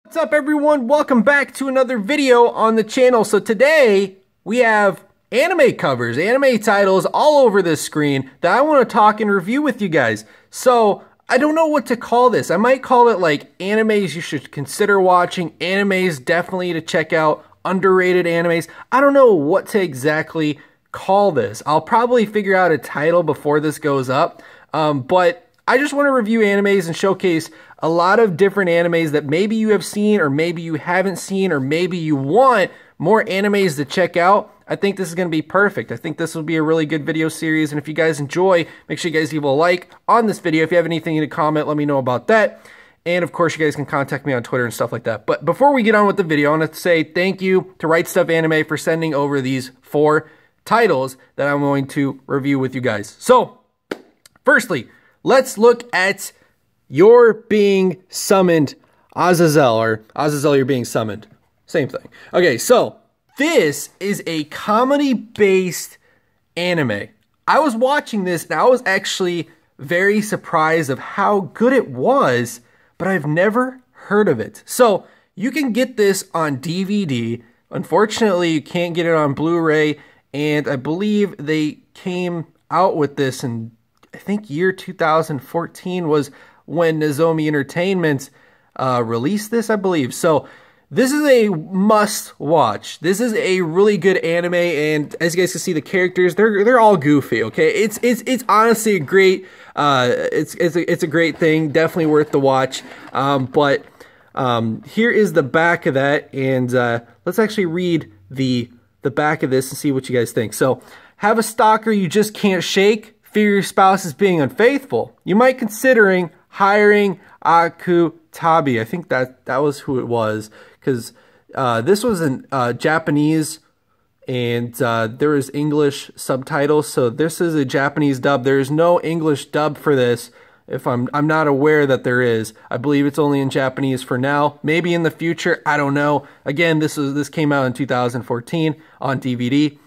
What's up everyone? Welcome back to another video on the channel. So today we have anime covers, anime titles all over this screen that I want to talk and review with you guys. So I don't know what to call this. I might call it like animes you should consider watching, animes definitely to check out, underrated animes. I don't know what to exactly call this. I'll probably figure out a title before this goes up, but I just want to review animes and showcase a lot of different animes that maybe you have seen or maybe you haven't seen or maybe you want more animes to check out. I think this is going to be perfect. I think this will be a really good video series, and if you guys enjoy, make sure you guys leave a like on this video. If you have anything to comment, let me know about that. And of course, you guys can contact me on Twitter and stuff like that. But before we get on with the video, I want to say thank you to RightStufAnime for sending over these 4 titles that I'm going to review with you guys. So, firstly, let's look at You're Being Summoned, Azazel, or Azazel You're Being Summoned. Same thing. Okay, so this is a comedy-based anime. I was watching this and I was actually very surprised of how good it was, but I've never heard of it. So you can get this on DVD. Unfortunately, you can't get it on Blu-ray, and I believe they came out with this in, I think, year 2014 was when Nozomi Entertainment released this, I believe. So this is a must watch. This is a really good anime, and as you guys can see, the characters, they're all goofy, okay? It's honestly a great it's a great thing, definitely worth the watch. But here is the back of that, and let's actually read the back of this and see what you guys think. So, have a stalker you just can't shake? Fear your spouse is being unfaithful? You might considering hiring Akutabi. I think that was who it was, because this was in Japanese, and there was English subtitles. So this is a Japanese dub. There is no English dub for this. If I'm not aware that there is. I believe it's only in Japanese for now. Maybe in the future, I don't know. Again, this came out in 2014 on DVD.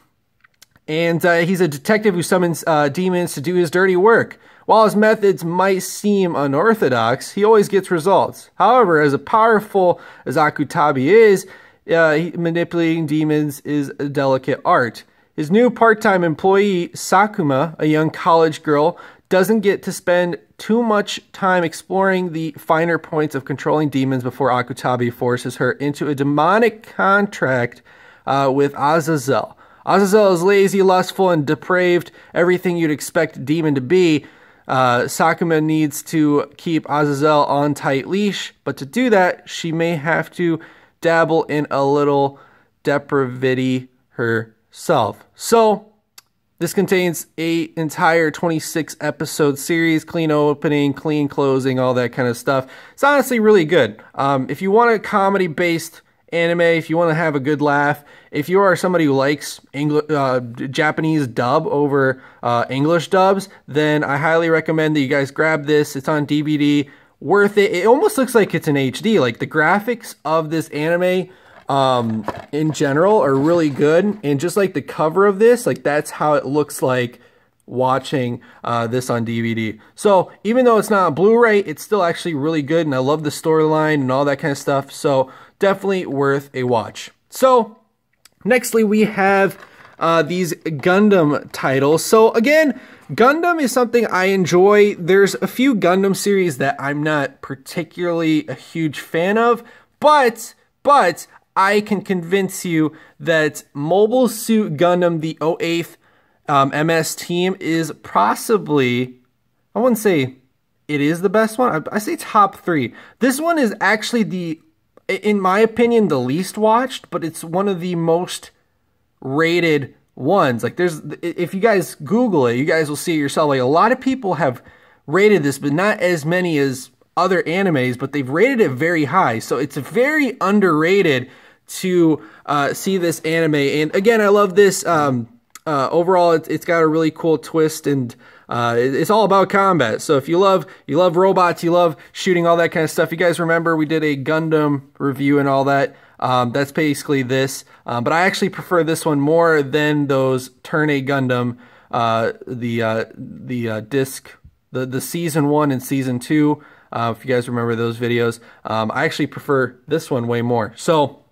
And he's a detective who summons demons to do his dirty work. While his methods might seem unorthodox, he always gets results. However, as powerful as Akutabi is, manipulating demons is a delicate art. His new part-time employee, Sakuma, a young college girl, doesn't get to spend too much time exploring the finer points of controlling demons before Akutabi forces her into a demonic contract with Azazel. Azazel is lazy, lustful, and depraved, everything you'd expect a demon to be. Sakuma needs to keep Azazel on tight leash, but to do that, she may have to dabble in a little depravity herself. So, this contains an entire 26 episode series, clean opening, clean closing, all that kind of stuff. It's honestly really good. If you want a comedy-based anime, if you want to have a good laugh, if you are somebody who likes Japanese dub over English dubs, then I highly recommend that you guys grab this. It's on DVD. Worth it. It almost looks like it's in HD. Like, the graphics of this anime in general are really good, and just like the cover of this, like, that's how it looks like watching this on DVD. So even though it's not on Blu-ray, it's still actually really good, and I love the storyline and all that kind of stuff. So definitely worth a watch. So nextly, we have these Gundam titles. So again, Gundam is something I enjoy. There's a few Gundam series that I'm not particularly a huge fan of, but I can convince you that Mobile Suit Gundam, the 08th MS team, is possibly, I wouldn't say it is the best one. I say top 3. This one is actually in my opinion, the least watched, but it's one of the most rated ones. Like, if you guys Google it, you guys will see it yourself. Like, a lot of people have rated this, but not as many as other animes, but they've rated it very high. So it's very underrated to see this anime. And again, I love this. Overall, it's got a really cool twist, and it's all about combat. So if you love robots, you love shooting, all that kind of stuff. You guys remember we did a Gundam review and all that. That's basically this. But I actually prefer this one more than those Turn A Gundam, the disc, the season 1 and season 2. if you guys remember those videos. I actually prefer this one way more. So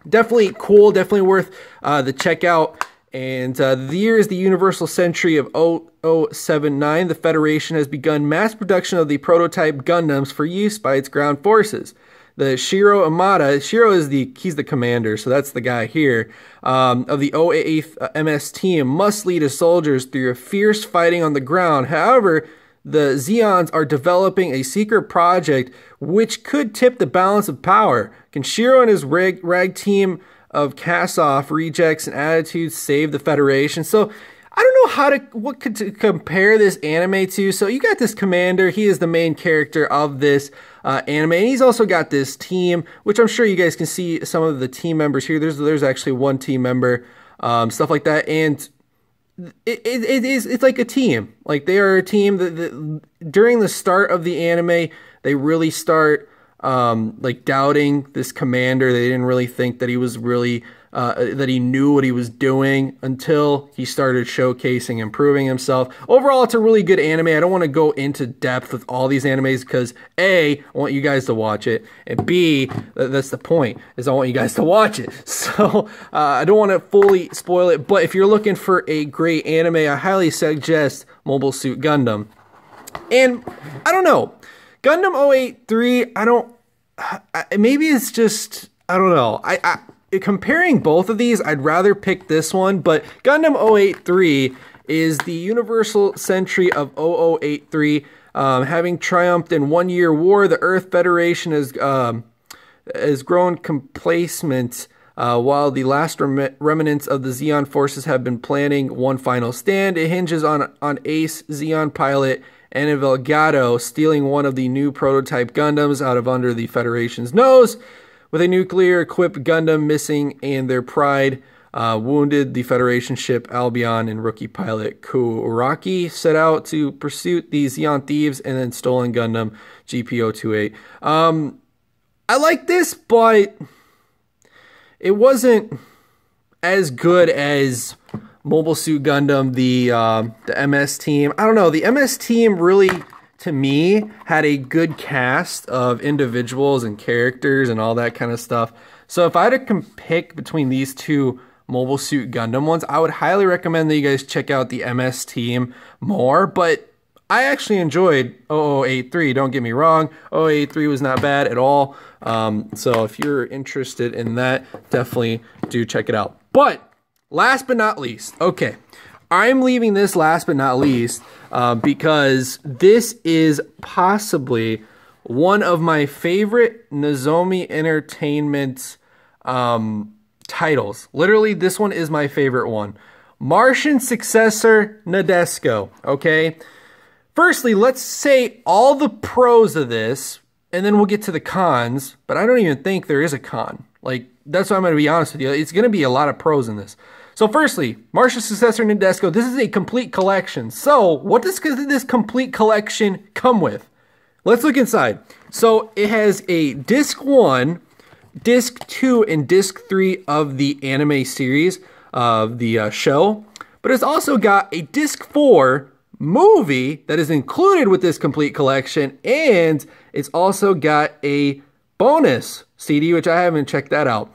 definitely cool, definitely worth the checkout. And the year is the universal century of 0079. The Federation has begun mass production of the prototype Gundams for use by its ground forces. The Shiro Amada, Shiro is he's the commander, so that's the guy here, of the 08th MS team, must lead his soldiers through a fierce fighting on the ground. However, the Zeons are developing a secret project which could tip the balance of power. Can Shiro and his rag team of cast-off rejects and attitudes save the Federation? So I don't know what to compare this anime to. So you got this commander, he is the main character of this anime, and he's also got this team, which I'm sure you guys can see some of the team members here. There's actually one team member, stuff like that, and it's like a team. Like, they are a team that during the start of the anime, they really start like doubting this commander. They didn't really think that he was really that he knew what he was doing until he started showcasing and proving himself. Overall, it's a really good anime. I don't want to go into depth with all these animes because A, I want you guys to watch it, and B, that's the point, is I want you guys to watch it. So I don't want to fully spoil it, but if you're looking for a great anime, I highly suggest Mobile Suit Gundam. And I don't know, Gundam 083, maybe it's just, I don't know. Comparing both of these, I'd rather pick this one, but Gundam 083 is the universal century of 0083. Having triumphed in 1 year war, the Earth Federation has grown complacent, while the last remnants of the Zeon forces have been planning one final stand. It hinges on ace Zeon pilot Anivelgado stealing one of the new prototype Gundams out of under the Federation's nose. With a nuclear-equipped Gundam missing and their pride wounded, the Federation ship Albion and rookie pilot Kuraki set out to pursue the Zeon thieves and then stolen Gundam GP028. I like this, but it wasn't as good as Mobile Suit Gundam, the MS team. I don't know, the MS team really, to me, had a good cast of individuals and characters and all that kind of stuff. So if I had to pick between these two Mobile Suit Gundam ones, I would highly recommend that you guys check out the MS team more. But I actually enjoyed 0083, don't get me wrong. 0083 was not bad at all. So if you're interested in that, definitely do check it out. But last but not least, okay, I'm leaving this last but not least because this is possibly one of my favorite Nozomi Entertainment titles. Literally, this one is my favorite one. Martian Successor Nadesico, okay? Firstly, let's say all the pros of this, and then we'll get to the cons, but I don't even think there is a con. Like, that's what I'm going to be honest with you. It's going to be a lot of pros in this. So firstly, Martian Successor Nadesico, this is a complete collection. So what does this complete collection come with? Let's look inside. So it has a Disc 1, Disc 2, and Disc 3 of the anime series of the show. But it's also got a Disc 4 movie that is included with this complete collection. And it's also got a bonus CD, which I haven't checked that out.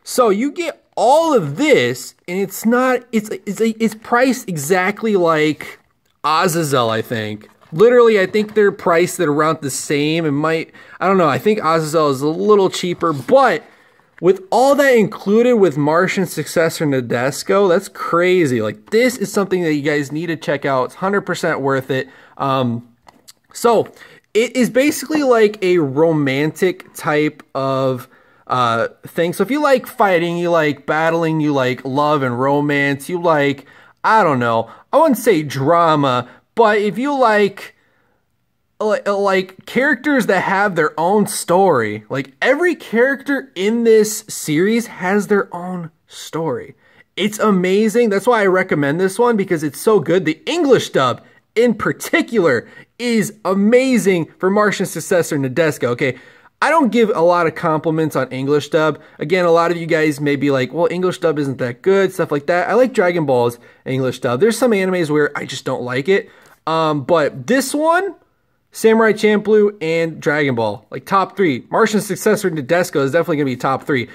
So you get all of this, and it's priced exactly like Azazel, I think. Literally, I think they're priced at around the same. I don't know, I think Azazel is a little cheaper, but with all that included with Martian Successor Nadesico, that's crazy. Like, this is something that you guys need to check out. It's 100% worth it. So it is basically like a romantic type of thing. So if you like fighting, you like battling, you like love and romance, you like, I don't know, I wouldn't say drama, but if you like characters that have their own story, like every character in this series has their own story. It's amazing. That's why I recommend this one, because it's so good. The English dub in particular is amazing for Martian Successor Nadesico. Okay, I don't give a lot of compliments on English dub. Again, a lot of you guys may be like, well, English dub isn't that good, stuff like that. I like Dragon Ball's English dub. There's some animes where I just don't like it. But this one, Samurai Champloo, and Dragon Ball. Like top 3. Martian Successor Nadesico is definitely going to be top 3.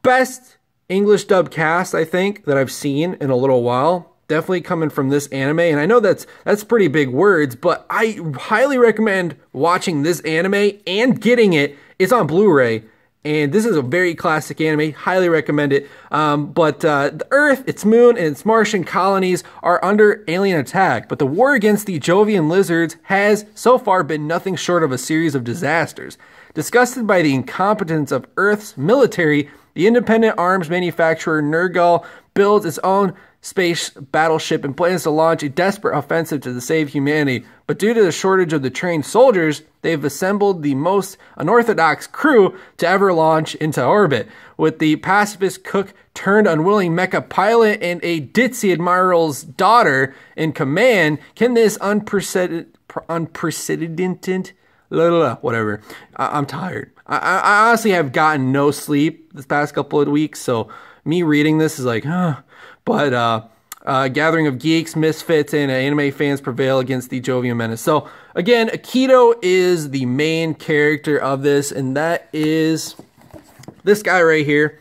Best English dub cast, I think, that I've seen in a little while. Definitely coming from this anime. And I know that's pretty big words, but I highly recommend watching this anime and getting it. It's on Blu-ray. And this is a very classic anime. Highly recommend it. But the Earth, its moon, and its Martian colonies are under alien attack. But the war against the Jovian lizards has so far been nothing short of a series of disasters. Disgusted by the incompetence of Earth's military, the independent arms manufacturer Nergal builds its own space battleship and plans to launch a desperate offensive to save humanity. But due to the shortage of the trained soldiers, they've assembled the most unorthodox crew to ever launch into orbit. With the pacifist cook turned unwilling mecha pilot and a ditzy admiral's daughter in command, can this unprecedented whatever. I'm tired. I honestly have gotten no sleep this past couple of weeks, so me reading this is like, huh. But gathering of geeks, misfits, and anime fans prevail against the Jovian menace. So again, Akito is the main character of this, and that is this guy right here.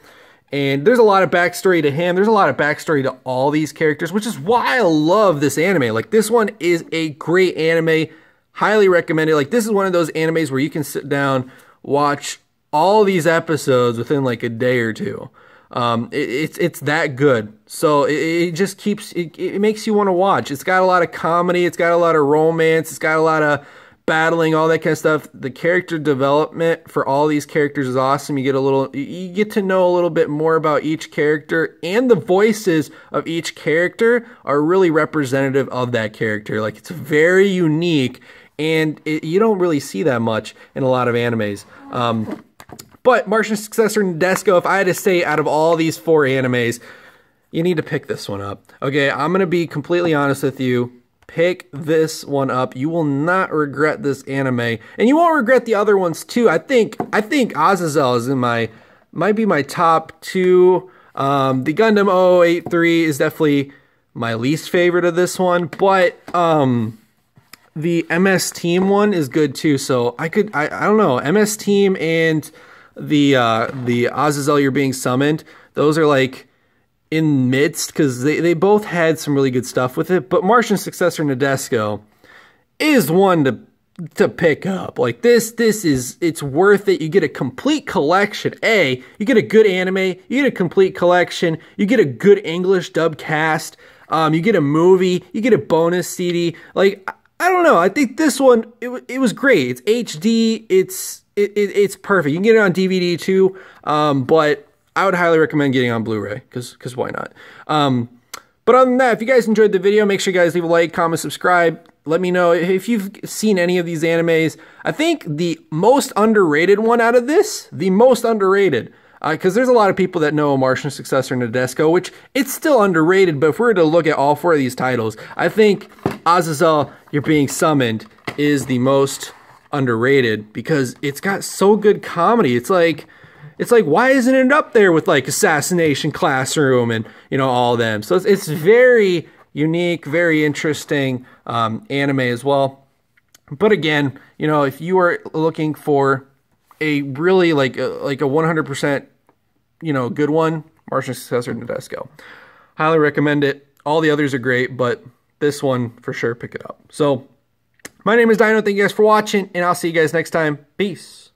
And there's a lot of backstory to him. There's a lot of backstory to all these characters, which is why I love this anime. Like, this one is a great anime. Highly recommend it. Like, this is one of those animes where you can sit down, watch all these episodes within like a day or two. It's that good. So it just keeps, it makes you want to watch. It's got a lot of comedy. It's got a lot of romance. It's got a lot of battling, all that kind of stuff. The character development for all these characters is awesome. You get to know a little bit more about each character, and the voices of each character are really representative of that character. Like, it's very unique, and you don't really see that much in a lot of animes. But Martian Successor Nadesico, if I had to say out of all these 4 animes, you need to pick this one up. Okay, I'm going to be completely honest with you. Pick this one up. You will not regret this anime. And you won't regret the other ones too. I think Azazel is might be my top 2. The Gundam 0083 is definitely my least favorite of this one. But the MS Team one is good too. So I don't know. MS Team and the Azazel You're Being Summoned, those are like in midst, because they both had some really good stuff with it. But Martian Successor Nadesico is one to pick up. Like, this is, it's worth it. You get a complete collection. You get a good anime, you get a complete collection, you get a good English dub cast, you get a movie, you get a bonus CD. Like, I don't know, I think this one, it was great. It's HD, it's perfect. You can get it on DVD too, but I would highly recommend getting it on Blu-ray, because why not? But other than that, if you guys enjoyed the video, make sure you guys leave a like, comment, subscribe. Let me know if you've seen any of these animes. I think the most underrated one out of this, the most underrated, because there's a lot of people that know Martian Successor Nadesico, which it's still underrated, but if we were to look at all 4 of these titles, I think Azazel You're Being Summoned is the most underrated, because it's got so good comedy. It's like, why isn't it up there with like Assassination Classroom and, you know, all of them? So it's very unique, very interesting anime as well. But again, you know, if you are looking for a really like a 100%, you know, good one, Martian Successor Nadesico, highly recommend it. All the others are great, but this one for sure, pick it up. So my name is Dino. Thank you guys for watching, and I'll see you guys next time. Peace.